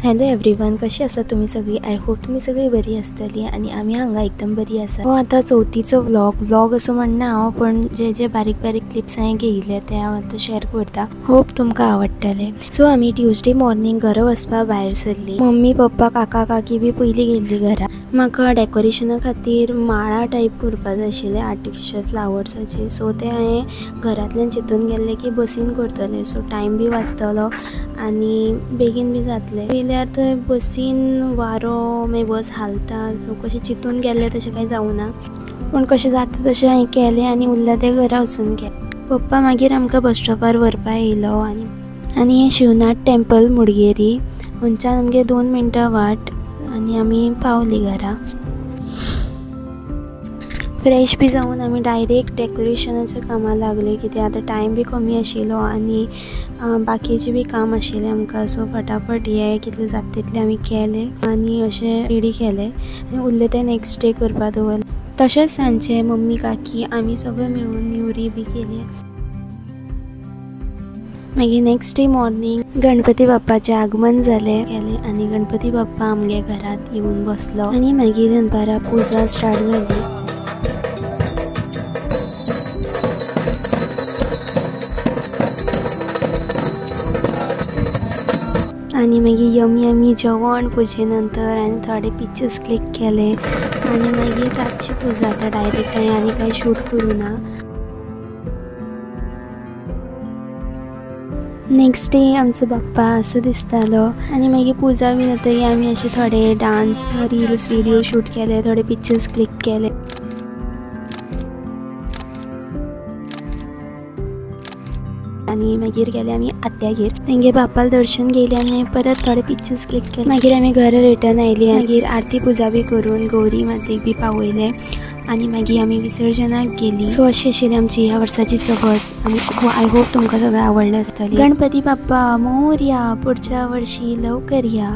Hello everyone, कशी आसा तुम्ही सगळी? आय होप तुम्ही सगळी बरी आसतली आणि आम्ही हांगा एकदम बरी आसा। आता चवथीचो व्लॉग असो म्हणना हांव, पण जे बारीक बारीक क्लिप्स हांवें घेयले ते हांव आतां शेअर करता। होप तुमकां आवडटले। सो आमी ट्यूजडे मॉर्निंग घरा वचपा भायर सरली। मम्मी पप्पा काका काकी बी पयलीं गेल्ली घरा। म्हाका डेकोरेशना खातीर माळा टायप करपा जाय आशिल्ले आर्टिफिशियल फ्लावर्साचे। सो ते हांवें घरांतल्यान चिंतून गेल्ले की बसीन करतले, सो टायम बी वाचतलो आनी बेगीन बी जातले। पयल्यार थंय बसीन वारो मागीर बस हालता, सो कशें चिंतून गेल्ले तशें कांय जावना, पूण कशें जाता तशें हांवें केलें आनी उरल्या ते घरा वचून गेले। पप्पा मागीर आमकां बस स्टॉपार व्हरपा येयलो आनी हें शिवनाथ टेंपल मुडगेरी, थंयच्यान आमगे 2 मिनटां वाट आनी आमी पावली घरा। फ्रेश बी जावन आमी डायरेक्ट डेकोरेशनाच्या कामां लागले, कित्याक आतां टायम बी कमी आशिल्लो आनी बाकीचें बी काम आशिल्लें आमकां। सो फटाफट हें कितलें जाता तितलें आमी केलें आनी अशें रेडी केलें आनी उरलें तें नेक्स्ट डे करपा दवरलें। तशेंच सांजचें मम्मी काकी आमी सगळे मेळून नेवरी बी केली। मागीर नेक्स्ट डे मॉर्निंग गणपती बाप्पाचें आगमन जालें आनी गणपती बाप्पा आमगे घरांत येवन बसलो आनी मागीर दनपारां पुजा स्टार्ट जाली। आनी मागीर यमी जेवण पुजे नंतर आनी थोडे पिक्चर्स क्लिक केले आनी मागीर रातची पुजा आतां डायरेक्ट हांवें आनी कांय शूट करूं ना। नेक्स्ट डे आमचो बाप्पा असो दिसतालो आनी मागीर पुजा बी जातकीर आमी अशे थोडे डान्स रील्स व्हिडिओ शूट केले, थोडे पिक्चर्स क्लिक केले आनी मागीर गेले आमी आत्यागेर, तेंगे बाप्पाल दर्शन घेयलें आनी परत थोडे पिक्चर्स क्लिक केले। मागीर आमी घरा रिटर्न आयली, मागीर आरती पुजा बी करून गौरी मातेक बी पावयले आनी मागीर आमी विसर्जनाक गेली। सो अशी आशिल्ली आमची ह्या वर्साची चवथ आनी आय होप तुमकां सगळें आवडलें आसतलें। गणपती बाप्पा मोरया, पुढच्या वर्षी लवकर या।